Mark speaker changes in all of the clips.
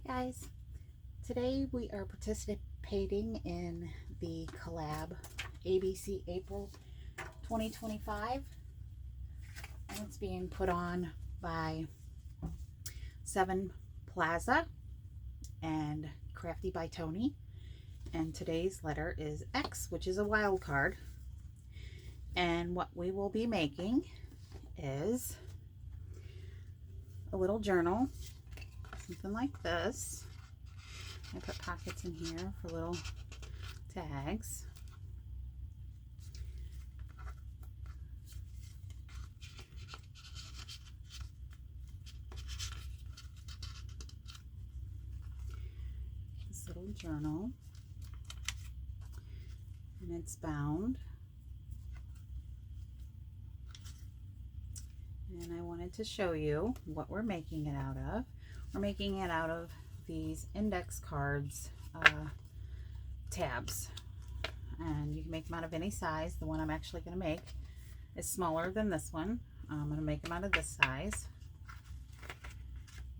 Speaker 1: Guys, today we are participating in the collab ABC April 2025, and it's being put on by 7 Plaza and Crafty by Tony, and today's letter is X, which is a wild card. And what we will be making is a little journal, something like this. I put pockets in here for little tags. This little journal, and it's bound. And I wanted to show you what we're making it out of. We're making it out of these index cards tabs, and you can make them out of any size. The one I'm actually going to make is smaller than this one. I'm going to make them out of this size.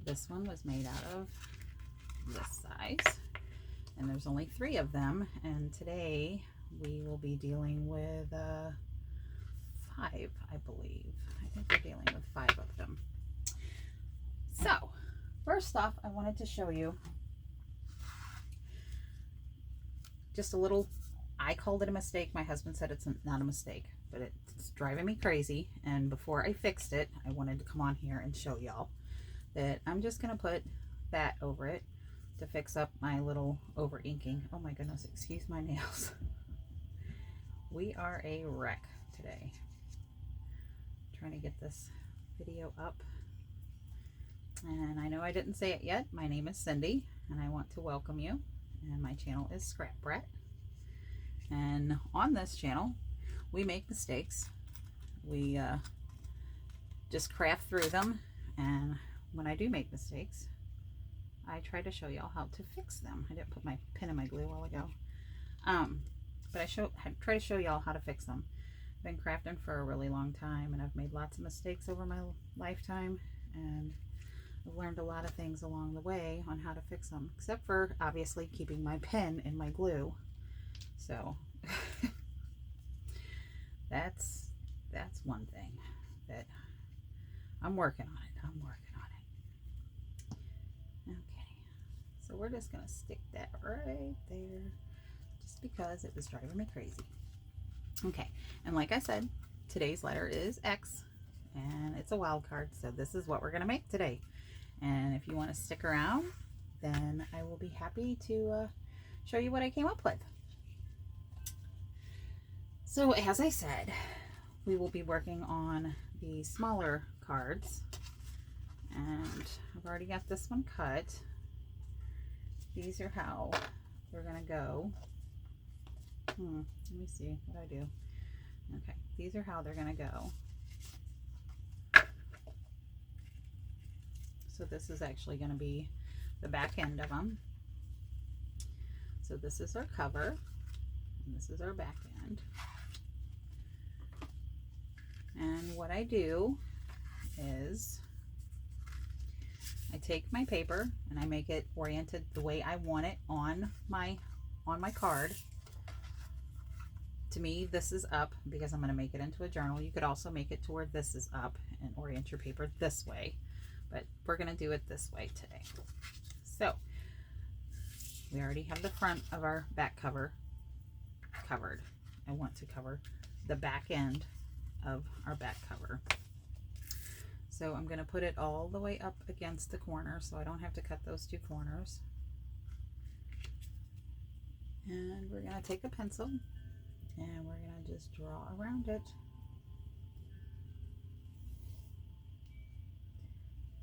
Speaker 1: This one was made out of this size, and there's only 3 of them, and today we will be dealing with 5, I believe. I think we're dealing with 5 of them. So first off, I wanted to show you just a little, I called it a mistake. My husband said it's not a mistake, but it's driving me crazy. And before I fixed it, I wanted to come on here and show y'all that I'm just going to put that over it to fix up my little over inking. Oh my goodness, excuse my nails. We are a wreck today. Trying to get this video up. And I know I didn't say it yet. My name is Cindy, and I want to welcome you. And my channel is Scrap Brat. And on this channel, we make mistakes. We just craft through them. And when I do make mistakes, I try to show y'all how to fix them. I didn't put my pin in my glue a while ago. But I try to show y'all how to fix them. I've been crafting for a really long time, and I've made lots of mistakes over my lifetime, and I've learned a lot of things along the way on how to fix them, except for obviously keeping my pen in my glue. So that's one thing that I'm working on it. Okay, so we're just gonna stick that right there, just because it was driving me crazy. Okay, and like I said, today's letter is X, and it's a wild card, so this is what we're going to make today. And if you want to stick around, then I will be happy to show you what I came up with. So as I said, we will be working on the smaller cards, and I've already got this one cut. These are how they're going to go. Let me see what I do. Okay, these are how they're going to go. So this is actually going to be the back end of them. So this is our cover, and this is our back end. And what I do is I take my paper and I make it oriented the way I want it on my card. To me, this is up because I'm going to make it into a journal. You could also make it to where this is up and orient your paper this way, but we're going to do it this way today. So we already have the front of our back cover covered. I want to cover the back end of our back cover. So I'm going to put it all the way up against the corner so I don't have to cut those 2 corners. And we're going to take a pencil, and we're going to just draw around it.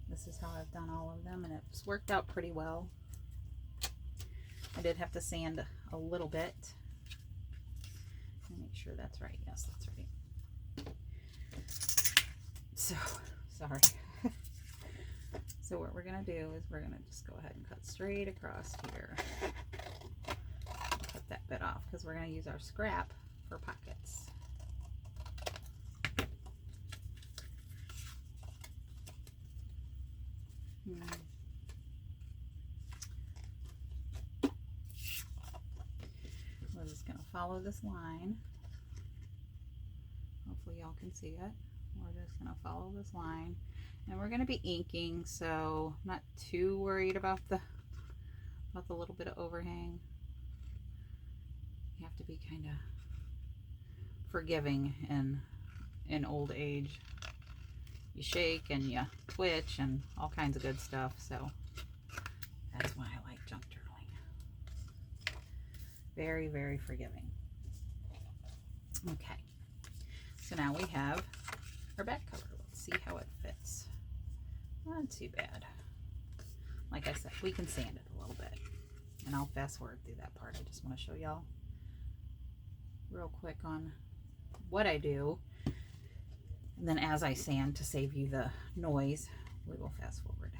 Speaker 1: This is how I've done all of them, and it's worked out pretty well. I did have to sand a little bit. Make sure that's right. Yes, that's right. So, sorry. So what we're going to do is we're going to just go ahead and cut straight across here. Cut that bit off because we're going to use our scrap for pockets. follow this line. Hopefully y'all can see it. We're just going to follow this line. And we're going to be inking, so I'm not too worried about the little bit of overhang. You have to be kind of forgiving in old age. You shake and you twitch and all kinds of good stuff, so that's why I like junk journaling. Very, very forgiving. Okay, so now we have our back cover. Let's see how it fits. Not too bad. Like I said, we can sand it a little bit, and I'll fast forward through that part. I just want to show y'all real quick on what I do, and then as I sand, to save you the noise, we will fast forward.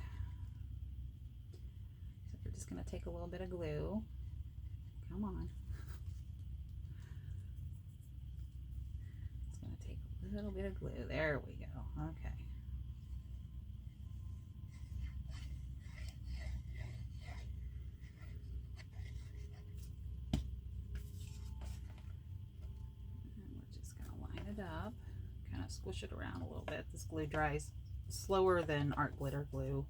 Speaker 1: So we're just going to take a little bit of glue. Come on. It's going to take a little bit of glue. There we go. Okay. Up, kind of squish it around a little bit. This glue dries slower than art glitter glue,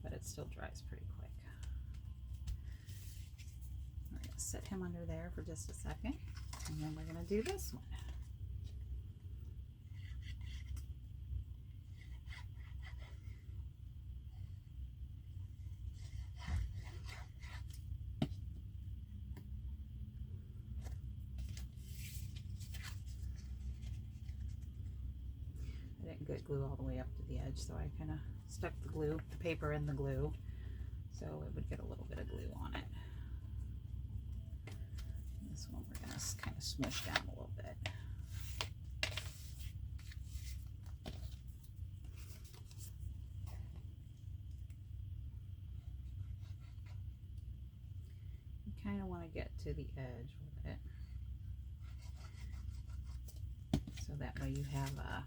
Speaker 1: but it still dries pretty quick. We're going to set him under there for just a second, and then we're going to do this one. Good glue all the way up to the edge, so I kind of stuck the paper in the glue, so it would get a little bit of glue on it. This one we're going to kind of smush down a little bit. You kind of want to get to the edge with it, so that way you have a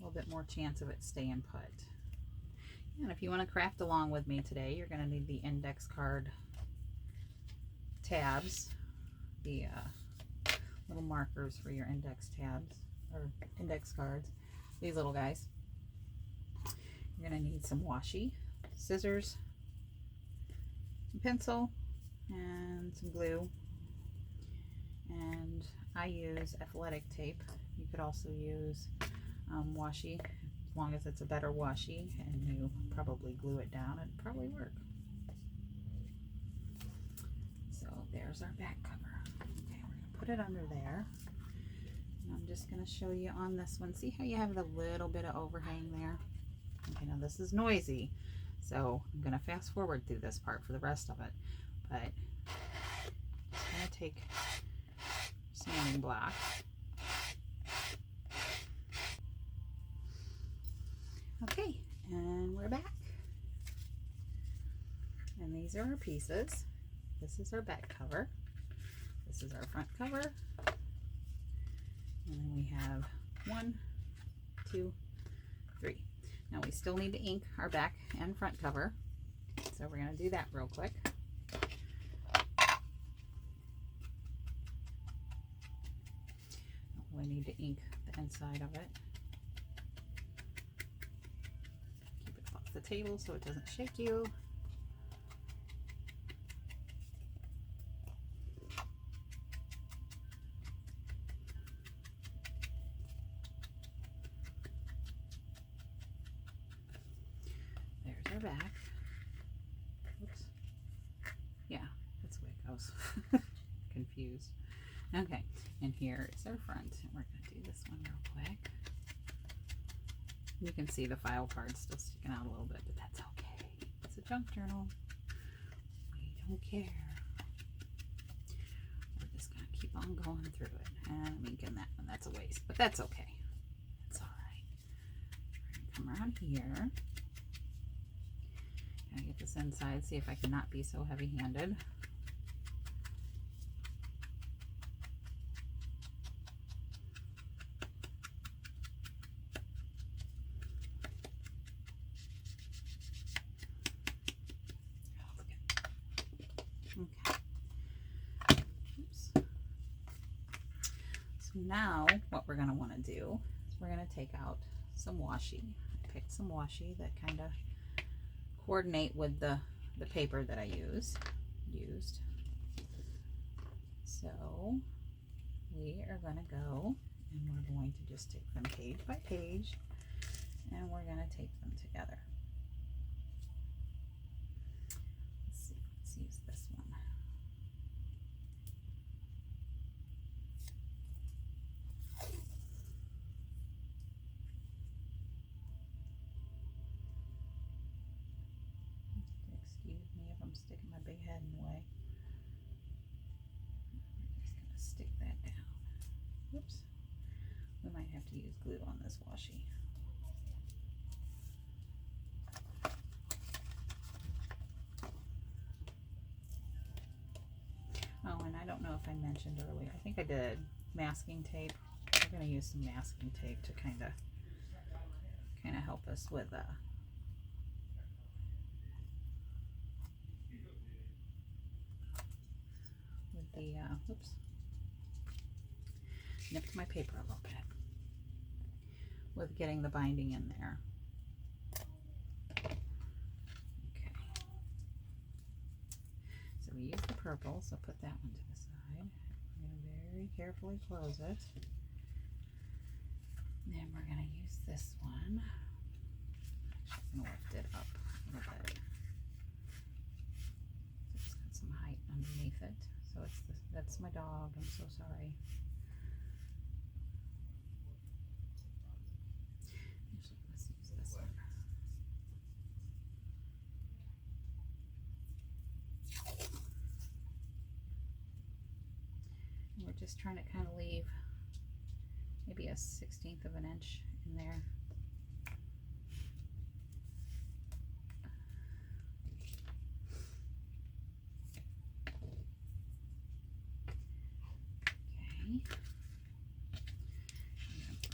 Speaker 1: little bit more chance of it staying put. And if you want to craft along with me today, you're going to need the index card tabs, the little markers for your index tabs or index cards, these little guys. You're going to need some washi, scissors, some pencil, and some glue. And I use athletic tape. You could also use washi, as long as it's a better washi and you probably glue it down, it'd probably work. So there's our back cover. Okay, we're going to put it under there, and I'm just going to show you on this one. See how you have the little bit of overhang there? Okay, now this is noisy, so I'm going to fast forward through this part for the rest of it, but I'm going to take sanding block. Okay, and we're back. And these are our pieces. This is our back cover. This is our front cover. And then we have 1, 2, 3. Now we still need to ink our back and front cover. So we're going to do that real quick. We need to ink the inside of it. The table so it doesn't shake you. There's our back. Oops. Yeah, that's the way it goes. Confused. Okay, and here is our front. And we're going to do this one real quick. You can see the file card still sticking out a little bit, but that's okay. It's a junk journal. We don't care. We're just going to keep on going through it. And I'm inking that one. That's a waste, but that's okay. It's all right. We're going to come around here. Gotta get this inside, see if I can not be so heavy-handed. Okay. Oops. Now what we're going to want to do is we're going to take out some washi. I picked some washi that kind of coordinate with the paper that I used. So we are going to go and we're going to just take them page by page and we're going to tape them together. Let's see, let's use this one. Excuse me if I'm sticking my big head in the way. We're just going to stick that down. Whoops. We might have to use glue on this washi. Oh, and I don't know if I mentioned earlier. I think I did masking tape. We're going to use some masking tape to kind of help us with the whoops, nipped my paper a little bit with getting the binding in there. Okay, so we use the purple, so put that one to the side. I'm going to very carefully close it. Then we're going to use this one. I'm going to lift it up a little bit. It's got some height underneath it. So it's this, that's my dog. I'm so sorry. Actually, let's use this one. And we're just trying to kind of leave maybe a 1/16 of an inch in there.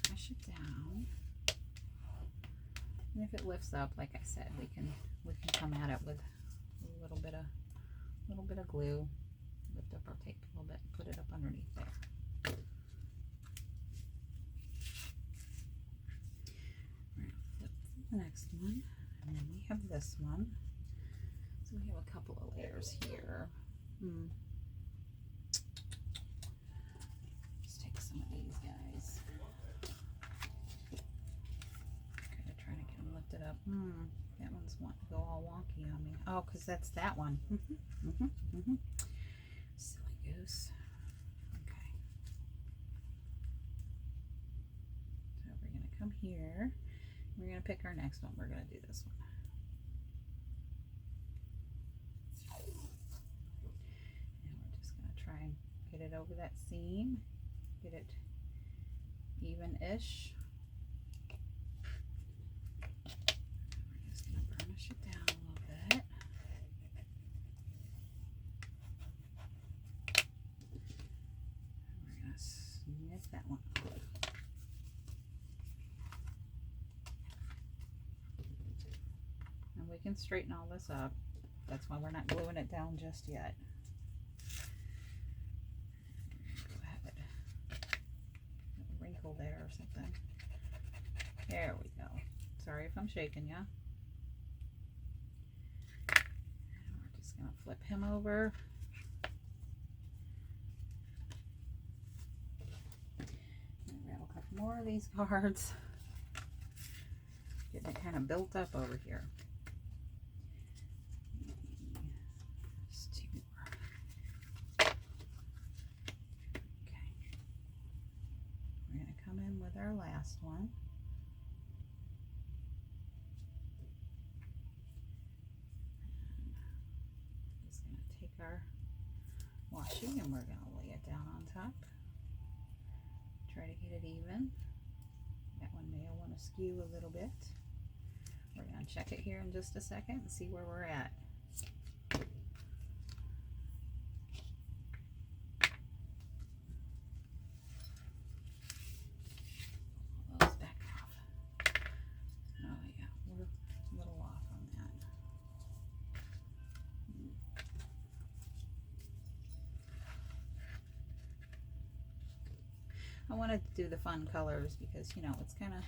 Speaker 1: Brush it down, and if it lifts up, like I said, we can come at it with a little bit of glue. Lift up our tape a little bit, and put it up underneath there. We're gonna flip to the next one, and then we have this one. So we have a couple of layers here. Let's take some of these guys. Kind of trying to get them lifted up. That one's wanting to go all wonky on me. Oh, because that's that one. Silly goose. Okay. So we're going to come here. We're going to pick our next one. We're going to do this one. And we're just going to try and get it over that seam. Get it even-ish. We're just going to burnish it down a little bit. And we're going to snip that one off. And we can straighten all this up. That's why we're not gluing it down just yet. Wrinkle there or something. There we go. Sorry if I'm shaking ya. And we're just gonna flip him over. And grab a couple more of these cards. Getting it kind of built up over here. Just 2 more. We're going to come in with our last one. And just going to take our washi and we're going to lay it down on top. Try to get it even. That one may want to skew a little bit. We're going to check it here in just a second and see where we're at. I wanted to do the fun colors because, you know, it's getting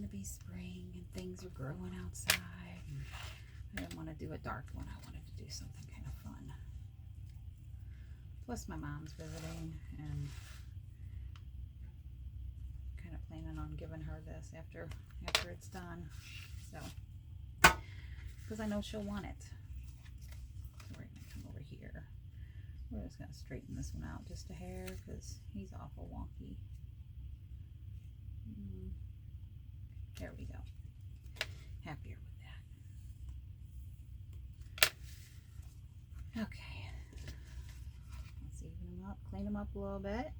Speaker 1: to be spring and things are growing outside. I didn't want to do a dark one. I wanted to do something kind of fun. Plus my mom's visiting and kind of planning on giving her this after it's done. So, because I know she'll want it. So we're going to come over here. We're just going to straighten this one out just a hair because he's awful wonky. There we go. Happier with that. Okay. Let's even them up, clean them up a little bit.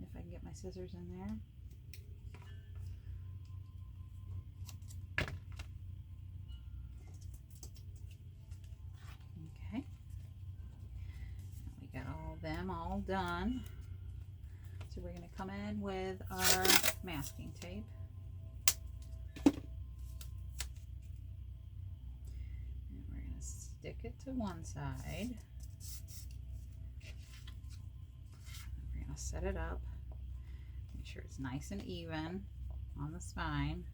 Speaker 1: If I can get my scissors in there. Okay. We got all them all done. So we're going to come in with our masking tape. And we're going to stick it to one side. We're going to set it up. Make sure it's nice and even on the spine.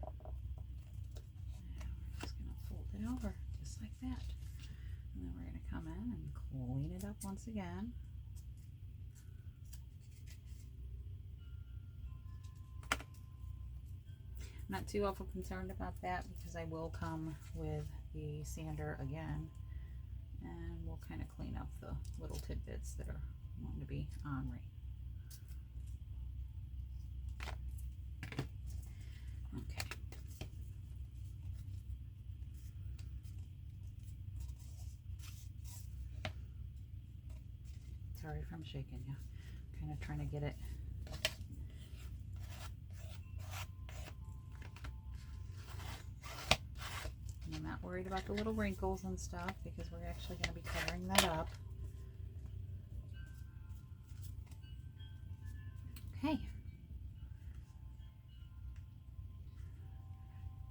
Speaker 1: And we're just going to fold it over just like that. And then we're going to come in and clean it up once again. I'm not too awful concerned about that because I will come with the sander again and we'll kind of clean up the little tidbits that are wanting to be ornery. Okay. Sorry if I'm shaking you. Kind of trying to get it. And I'm not worried about the little wrinkles and stuff because we're actually going to be covering that up. Okay.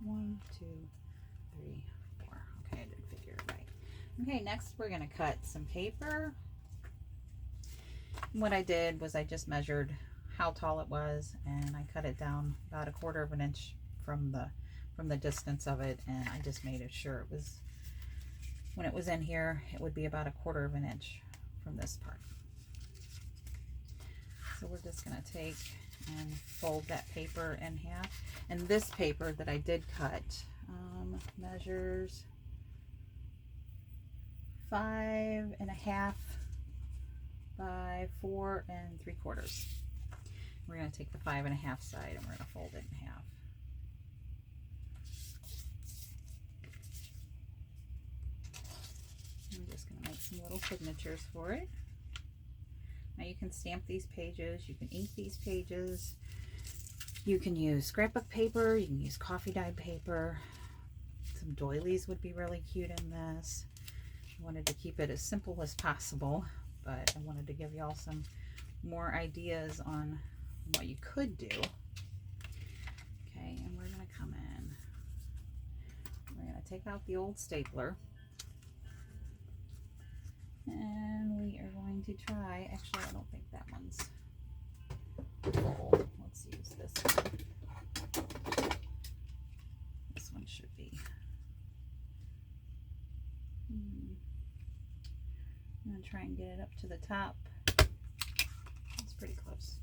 Speaker 1: 1, 2, 3, 4. Okay, I did figure it right. Okay, next we're going to cut some paper. What I did was I just measured how tall it was and I cut it down about 1/4 of an inch from the distance of it, and I just made sure it was, when it was in here, it would be about 1/4 of an inch from this part. So we're just going to take and fold that paper in half, and this paper that I did cut measures 5.5 by 4 3/4. We're going to take the 5.5 side and we're going to fold it in half. I'm just going to make some little signatures for it. Now you can stamp these pages, you can ink these pages, you can use scrapbook paper, you can use coffee dyed paper. Some doilies would be really cute in this. I wanted to keep it as simple as possible, but I wanted to give y'all some more ideas on what you could do. Okay, and we're going to come in. We're going to take out the old stapler. And we are going to try, actually I don't think that one's full. Let's use this one. This one should be. I'm going to try and get it up to the top. It's pretty close.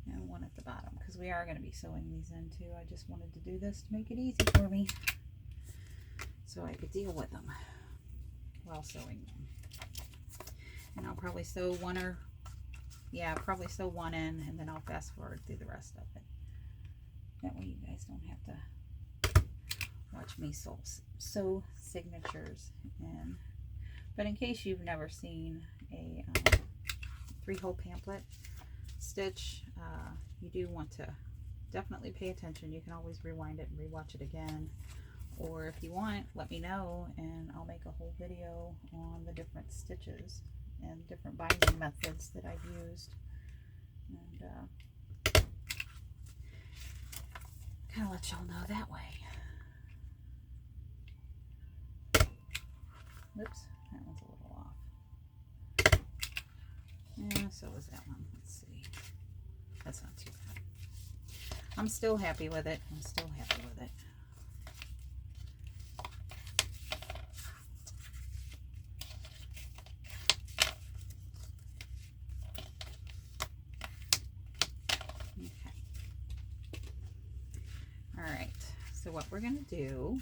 Speaker 1: And one at the bottom, because we are going to be sewing these in too. I just wanted to do this to make it easy for me so I could deal with them while sewing them. And I'll probably sew probably sew one in, and then I'll fast forward through the rest of it. That way you guys don't have to watch me sew signatures in. But in case you've never seen a 3-hole pamphlet stitch, you do want to definitely pay attention. You can always rewind it and rewatch it again. Or if you want, let me know and I'll make a whole video on the different stitches and different binding methods that I've used, and kind of let y'all know that way. Oops, That one's a little off. Yeah, so is that one. Let's see. That's not too bad. I'm still happy with it. I'm still happy with it. Okay. All right. So what we're going to do,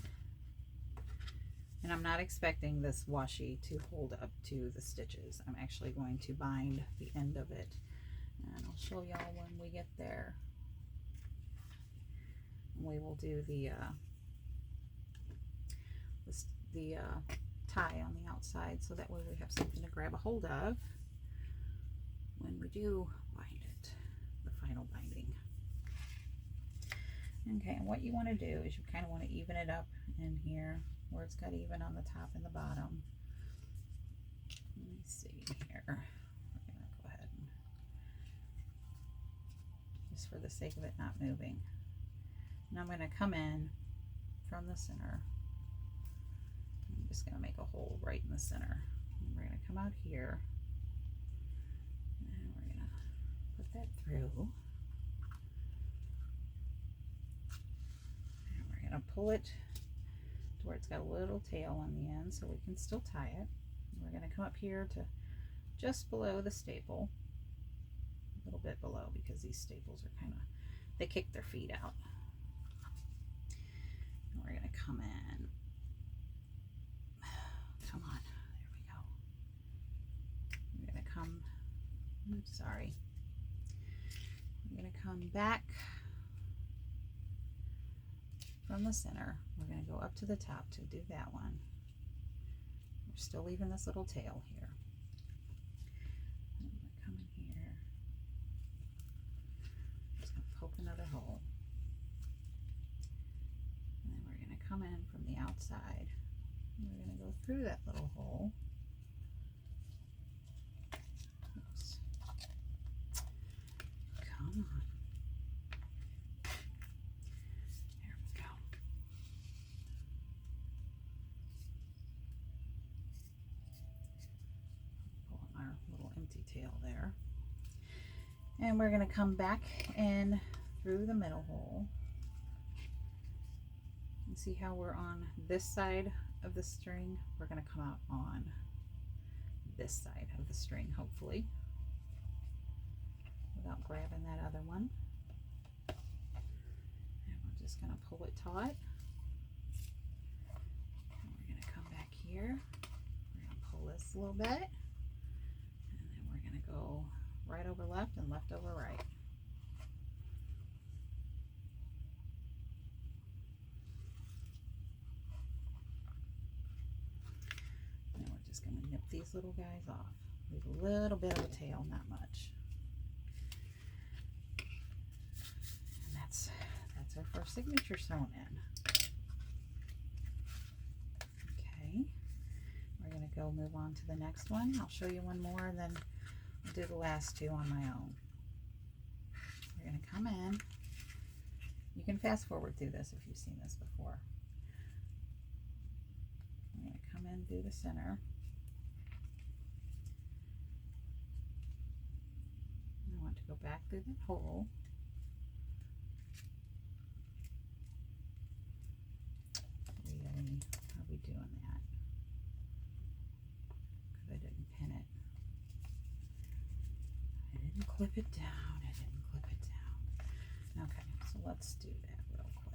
Speaker 1: and I'm not expecting this washi to hold up to the stitches. I'm actually going to bind the end of it, and I'll show y'all when we get there. We will do the tie on the outside, so that way we have something to grab a hold of when we do bind it, the final binding. Okay, and what you want to do is you kind of want to even it up in here where it's got even on the top and the bottom. Let me see here. We're going to go ahead and, just for the sake of it not moving. And I'm going to come in from the center. I'm just going to make a hole right in the center. And we're going to come out here. And we're going to put that through. And we're going to pull it to where it's got a little tail on the end so we can still tie it. And we're going to come up here to just below the staple. A little bit below, because these staples are kind of, they kick their feet out. We're going to come in. Come on. There we go. We're going to come, oops, sorry. We're going to come back from the center. We're going to go up to the top to do that one. We're still leaving this little tail here. I'm going to come in here. Just going to poke another hole. Come in from the outside. We're going to go through that little hole. Oops. Come on. There we go. Pull our little empty tail there. And we're going to come back in through the middle hole. See how we're on this side of the string? We're going to come out on this side of the string, hopefully, without grabbing that other one. And we're just going to pull it taut. And we're going to come back here. We're going to pull this a little bit. And then we're going to go right over left and left over right. Going to nip these little guys off. Leave a little bit of a tail, not much. And that's our first signature sewn in. Okay, we're going to go move on to the next one. I'll show you one more, and then I'll do the last two on my own. We're going to come in. You can fast forward through this if you've seen this before. I'm going to come in through the center. Go back through that hole. Really, how are we doing that? Because I didn't pin it. I didn't clip it down. I didn't clip it down. Okay, so let's do that real quick.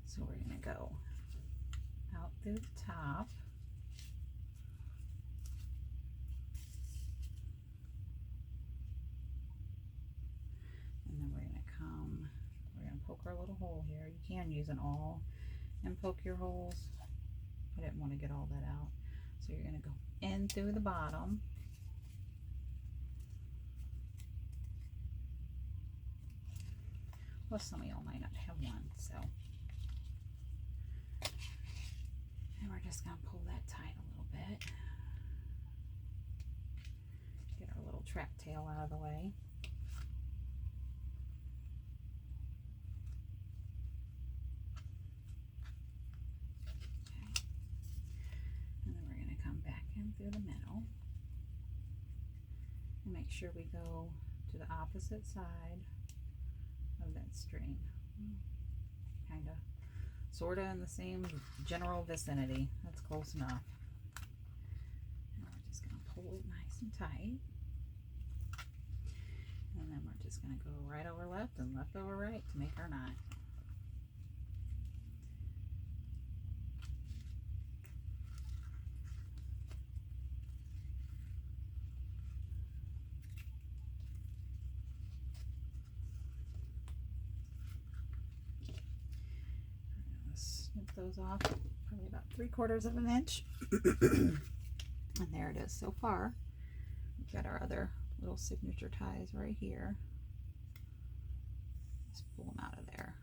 Speaker 1: So we're going to go out through the top. And then we're going to poke our little hole here. You can use an awl and poke your holes. I didn't want to get all that out. So you're going to go in through the bottom. Well, some of y'all might not have one, so. And we're just going to pull that tight a little bit. track tail out of the way. Okay. And then we're going to come back in through the middle and make sure we go to the opposite side of that string. Kind of, sort of in the same general vicinity. That's close enough. And we're just going to pull it nice and tight. And then we're just going to go right over left and left over right to make our knot. Snip those off probably about 3/4 of an inch. And there it is so far. We've got our other little signature ties right here. Just pull them out of there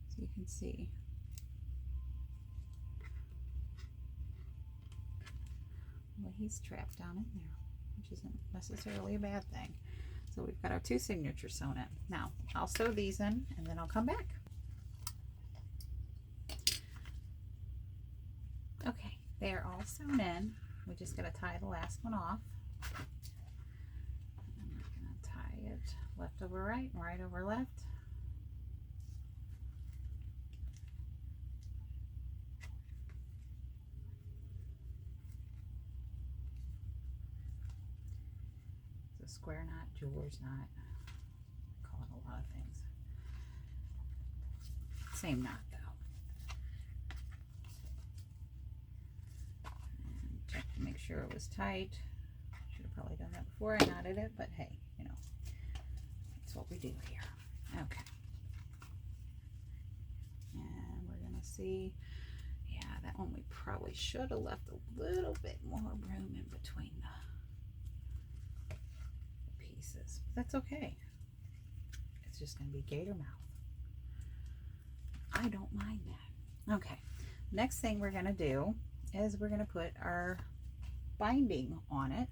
Speaker 1: so you can see. Well, he's trapped down in there, which isn't necessarily a bad thing. So we've got our 2 signatures sewn in. Now I'll sew these in and then I'll come back. Okay, they are all sewn in. We just got to tie the last one off. And we're going to tie it left over right and right over left. It's a square knot, jeweler's knot. I call it a lot of things. Same knot though. Check to make sure it was tight. Should have probably done that before I knotted it, but hey, you know, that's what we do here. Okay. And we're gonna see, yeah, that one we probably should have left a little bit more room in between the pieces, but that's okay. It's just gonna be gator mouth. I don't mind that. Okay, next thing we're gonna do is we're going to put our binding on it,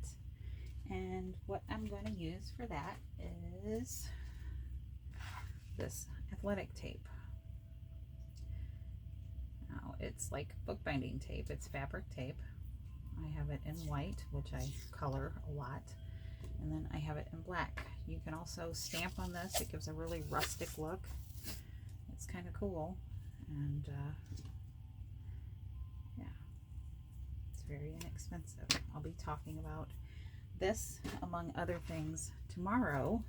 Speaker 1: and what I'm going to use for that is this athletic tape. Now it's like bookbinding tape, it's fabric tape. I have it in white, which I color a lot, and then I have it in black. You can also stamp on this, it gives a really rustic look. It's kind of cool, and very inexpensive. I'll be talking about this among other things tomorrow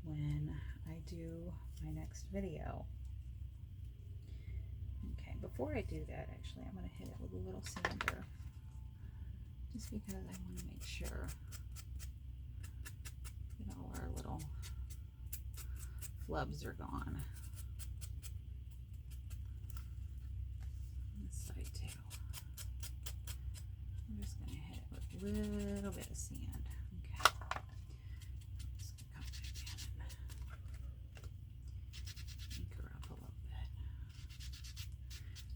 Speaker 1: when I do my next video. Okay, before I do that, actually, I'm going to hit it with a little sander just because I want to make sure that all our little flubs are gone. Little bit of sand. Okay. Just gonna come back in and ink her up a little bit.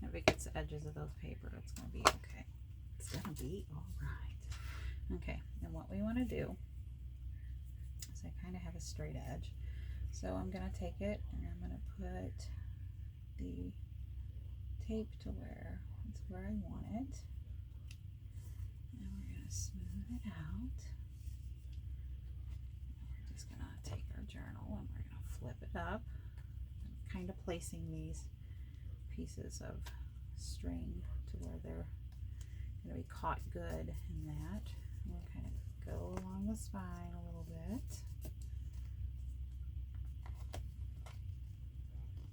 Speaker 1: If it gets the edges of those paper, it's gonna be okay. It's gonna be all right. Okay, and what we want to do is I kind of have a straight edge, so I'm gonna take it and I'm gonna put the tape to where it's where I want it. Smooth it out. We're just going to take our journal and we're going to flip it up. I'm kind of placing these pieces of string to where they're going to be caught good in that. We'll kind of go along the spine a little bit.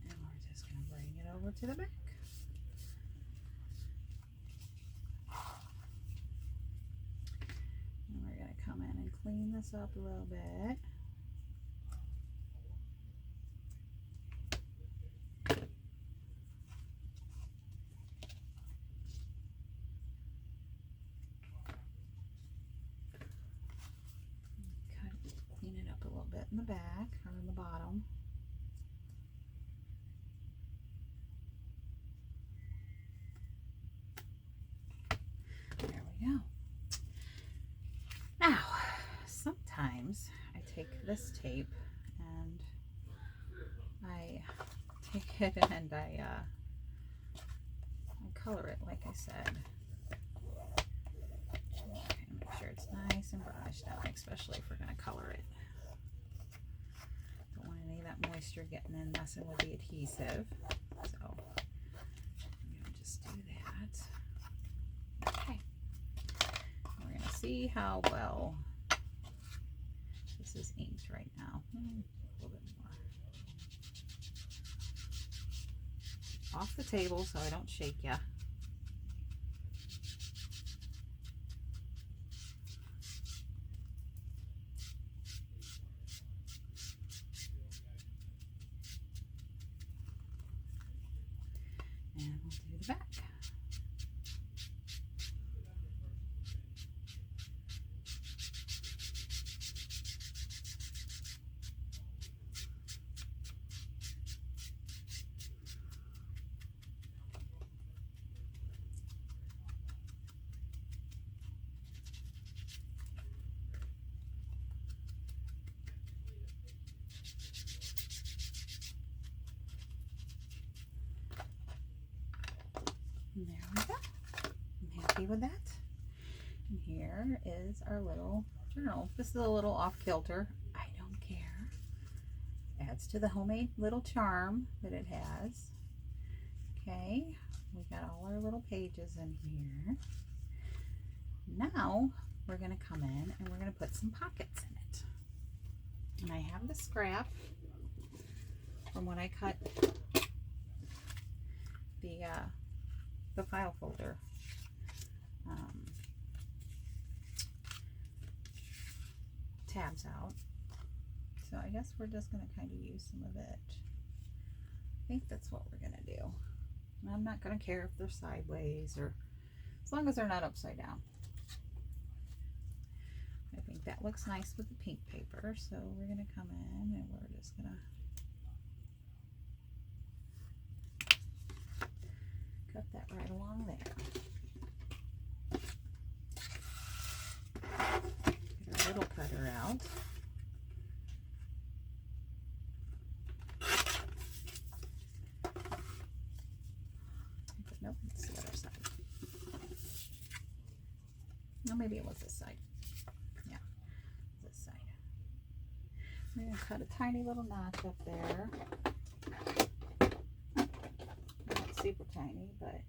Speaker 1: And we're just going to bring it over to the back. Come in and clean this up a little bit. Clean it up a little bit in the back or in the bottom. There we go. times I take this tape and I take it and I color it like I said. Okay, make sure it's nice and brushed out, especially if we're going to color it. Don't want any of that moisture getting in, messing with the adhesive. So I'm going to just do that. Okay. We're going to see how well this is inked right now. A little bit more. Off the table so I don't shake ya. And we'll do the back. And there we go. I'm happy with that. And here is our little journal. This is a little off kilter. I don't care. Adds to the homemade little charm that it has. Okay, we got all our little pages in here. Now we're going to come in and we're going to put some pockets in it. And I have the scrap from when I cut the file folder tabs out. So I guess we're just going to kind of use some of it. I think that's what we're going to do. And I'm not going to care if they're sideways or as long as they're not upside down. I think that looks nice with the pink paper. So we're going to come in and we're just going to cut that right along there. Get our little cutter out. Nope, it's the other side. No, maybe it was this side. Yeah, this side. We're going to cut a tiny little notch up there. Super tiny, but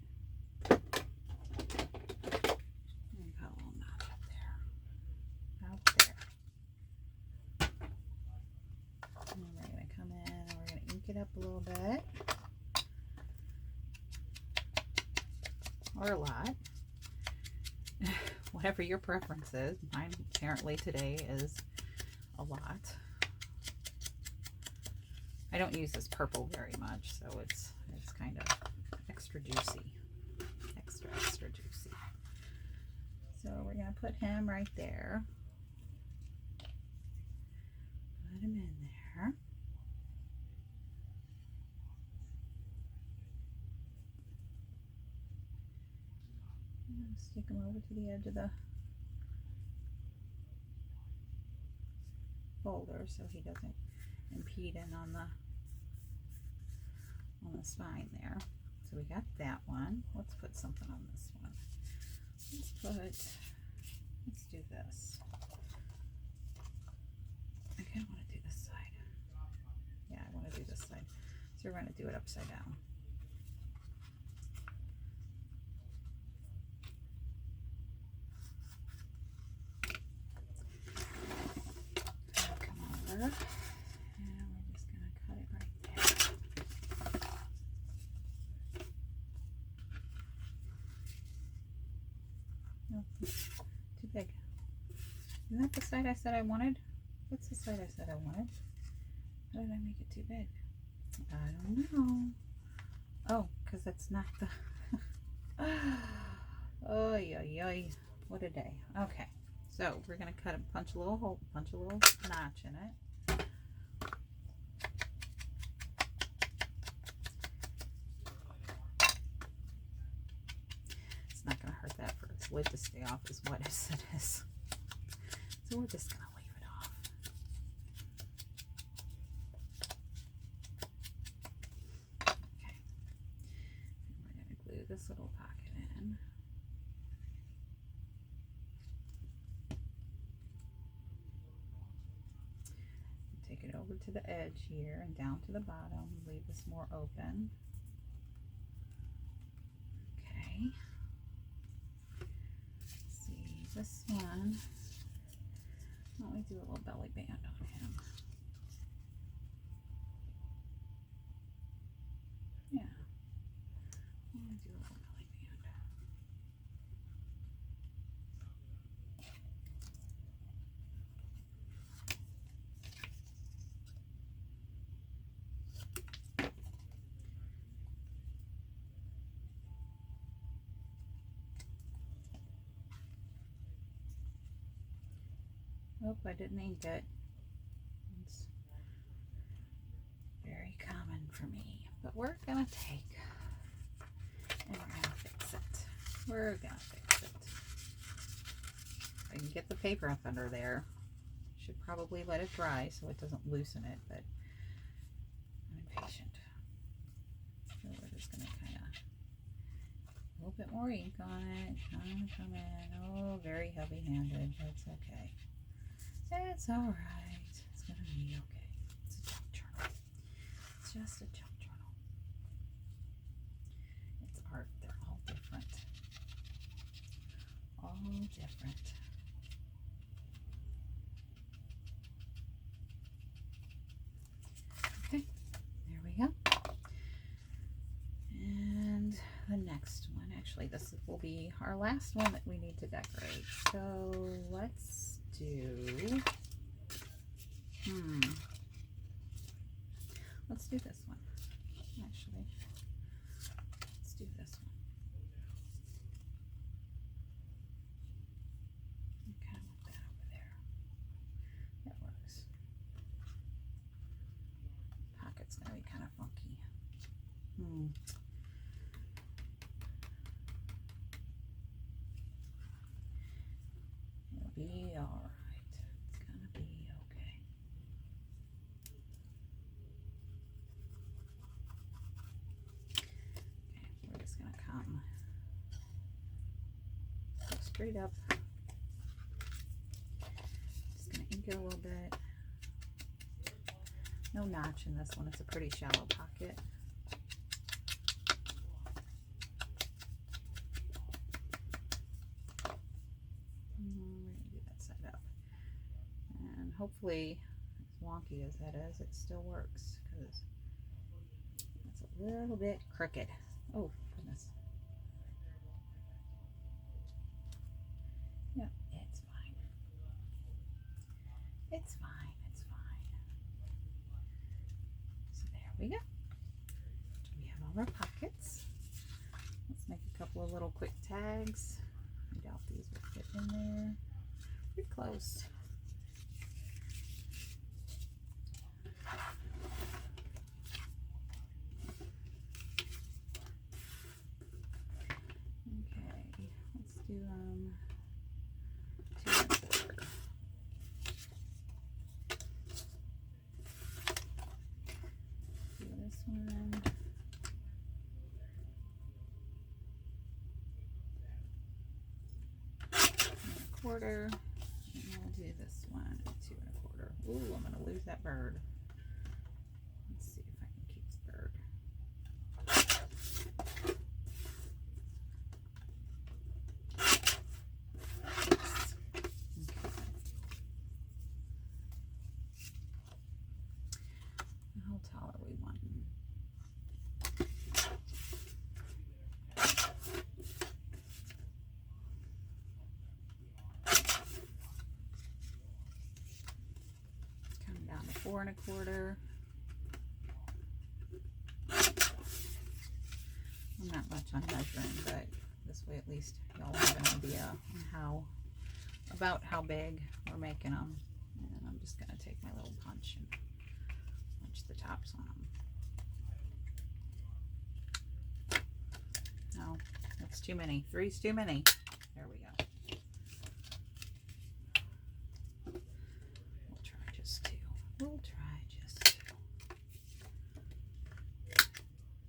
Speaker 1: I'm gonna cut a little notch up there. And we're gonna come in and we're gonna ink it up a little bit. Or a lot. Whatever your preference is. Mine apparently today is a lot. I don't use this purple very much, so it's kind of extra juicy. Extra juicy. So we're going to put him right there. Put him in there. And stick him over to the edge of the folder so he doesn't impede in on the spine there. So we got that one. Let's put something on this one. Let's do this. I kind of want to do this side. Yeah, I want to do this side. So we're going to do it upside down. Come over. Too big. Isn't that the side I said I wanted? What's the side I said I wanted? How did I make it too big? I don't know. Oh, because that's not the... Oh, yeah. What a day. Okay. So we're going to cut and punch a little hole, punch a little notch in it. It's not going to hurt that for its lid to stay off as wet as it is. So we're just going to leave it off. this little pocket in. Take it over to the edge here and down to the bottom. Leave this more open. Okay. Let's see, this one, let me do a little belly band on him. Yeah. Let me do a little belly band. Oh, I didn't ink it. It's very common for me, but we're gonna take and we're gonna fix it. We're gonna fix it. I can get the paper up under there. Should probably let it dry so it doesn't loosen it, but I'm impatient. So we're just gonna kind of a little bit more ink on it. Come in. Oh, very heavy-handed. That's okay. It's all right. It's gonna be okay. It's a junk journal. It's just a junk journal. It's art. They're all different. All different. Okay, there we go. And the next one, actually, this will be our last one that we need to decorate. So let's do, let's do this one. Actually, let's do this one. I kind of want that over there. That works. Pocket's gonna be kind of funky. It'll be all right. It's gonna be okay. Okay, we're just gonna come go straight up. Just gonna ink it a little bit. No notch in this one. It's a pretty shallow pocket. Hopefully, as wonky as that is, it still works because it's a little bit crooked. Oh, goodness. Yeah, it's fine. It's fine. It's fine. So there we go. We have all our pockets. Let's make a couple of little quick tags. I doubt these will fit in there. Pretty close. Do 2 1/4. Do this one. 1 1/4. And we'll do this one at 2 1/4. Ooh, I'm gonna lose that bird. Let's see if I can keep the bird. Come down to 4 1/4. I'm not much on measuring, but this way at least y'all have an idea on about how big we're making them. And I'm just gonna take my little punch and punch the tops on them. No, that's too many. 3's too many. There we go. We'll try just 2. We'll try just 2.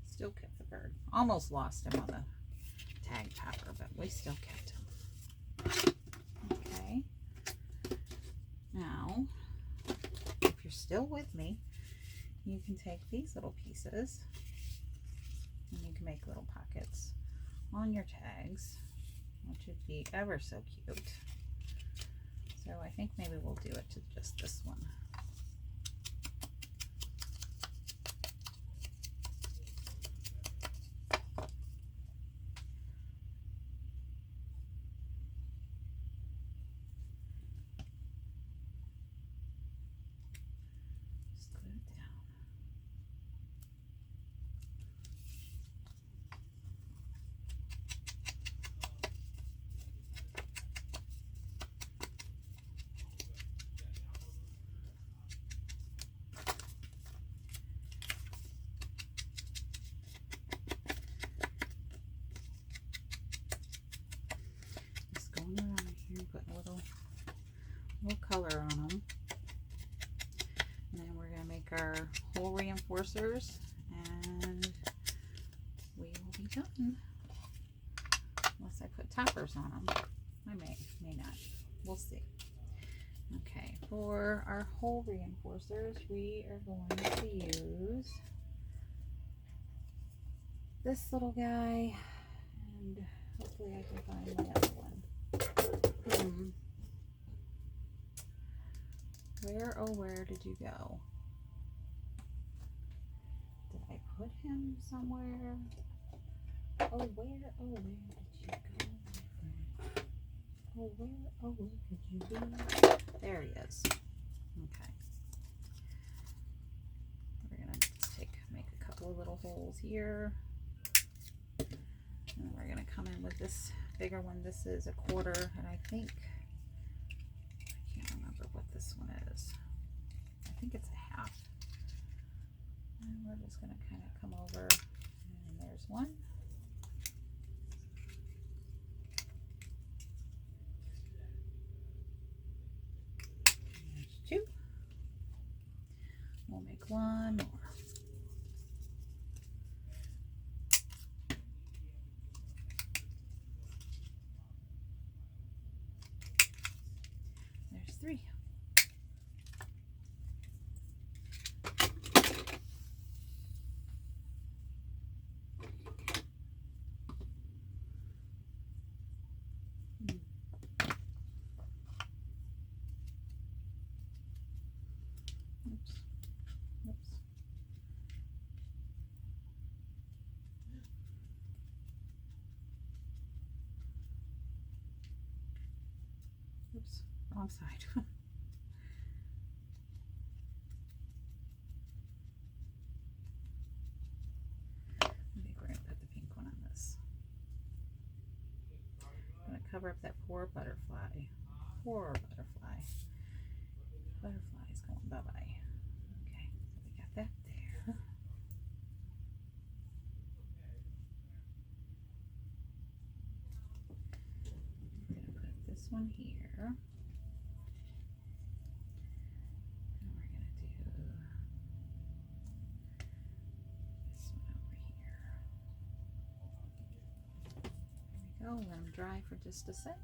Speaker 1: Still kept the bird. Almost lost him on the we still kept them. Okay. Now, if you're still with me, you can take these little pieces and you can make little pockets on your tags, which would be ever so cute. So I think maybe we'll do it to just this one. Just glue it down. Going around here, putting a little color on them, and then we're going to make our hole reinforcers, and we will be done. Unless I put toppers on them, I may not. We'll see. Okay, for our hole reinforcers, we are going to use this little guy, and hopefully I can find my other one. Where did you go? Did I put him somewhere? Oh, where did you go? Where could you be? There he is. Okay. We're gonna make a couple of little holes here. And we're gonna come in with this bigger one. This is 1/4, and I can't remember what this one is. I think it's 1/2. And we're just gonna kind of come over, and there's one. There's 2. We'll make 1 more. There's 3. Oops, wrong side. I think we're going to put the pink one on this. I'm going to cover up that poor butterfly. Poor butterfly. Butterfly is going bye-bye. Okay, so we got that there. We're going to put this one here. And we're going to do this one over here. There we go. Let them dry for just a sec.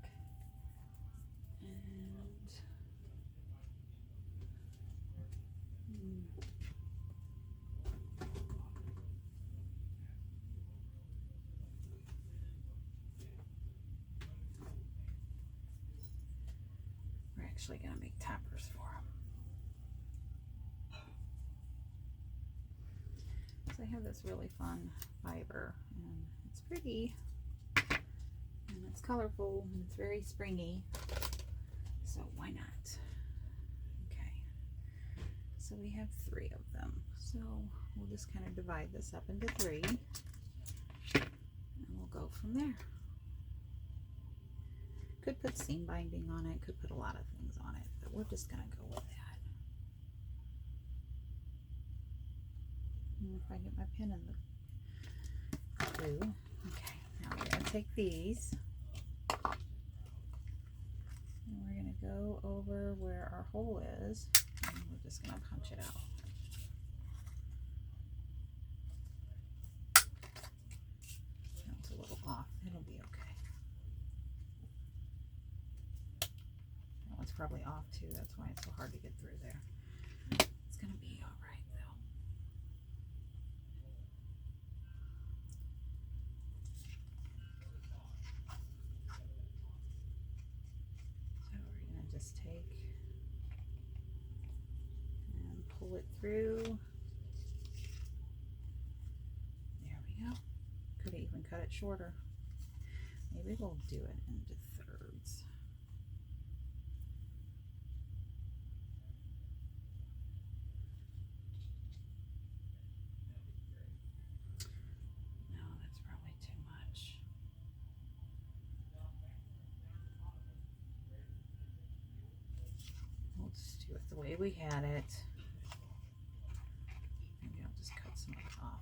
Speaker 1: We're actually going to make toppers for them. So I have this really fun fiber, and it's pretty, and it's colorful, and it's very springy, so why not? Okay, so we have 3 of them, so we'll just kind of divide this up into 3, and we'll go from there. Could put seam binding on it, could put a lot of things on it, but we're just going to go with that. And if I get my pin in the glue. Okay, now we're going to take these, and we're going to go over where our hole is, and we're just going to punch it out. That's a little off, it'll be okay. probably off too. That's why it's so hard to get through there. It's gonna be all right though. So we're gonna just take and pull it through. There we go. Could even cut it shorter. Maybe we'll do it into thirds. No, that's probably too much. We'll just do it the way we had it. Maybe I'll just cut some of it off.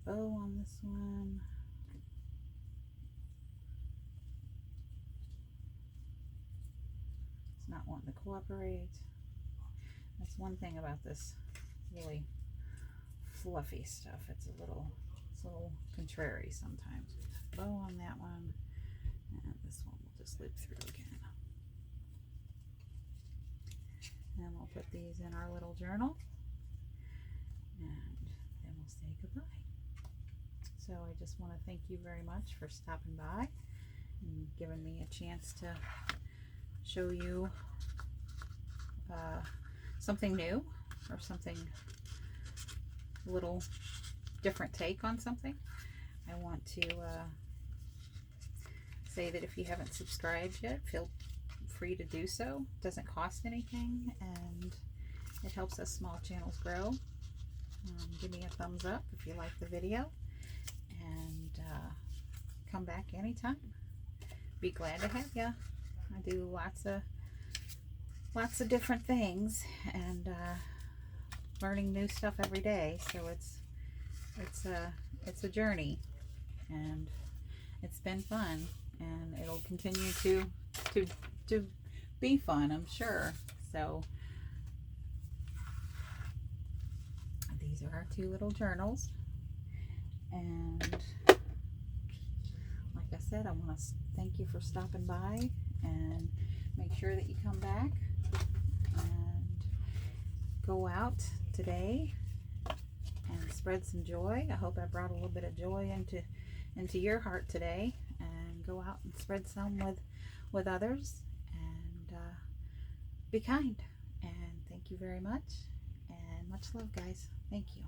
Speaker 1: Bow on this one. It's not wanting to cooperate. That's one thing about this really fluffy stuff. It's a little contrary sometimes. Bow on that one, and this one will just loop through again. And we'll put these in our little journal, and then we'll say goodbye. So I just want to thank you very much for stopping by and giving me a chance to show you something new, or something a little different take on something. I want to say that if you haven't subscribed yet, feel free to do so. It doesn't cost anything, and it helps us small channels grow. Give me a thumbs up if you like the video. And come back anytime. Be glad to have ya. I do lots of different things, and learning new stuff every day. So it's a journey, and it's been fun, and it'll continue to be fun, I'm sure. So these are our two little journals. And like I said, I want to thank you for stopping by, and make sure that you come back and go out today and spread some joy. I hope I brought a little bit of joy into your heart today, and go out and spread some with others, and be kind. And thank you very much, and much love, guys. Thank you.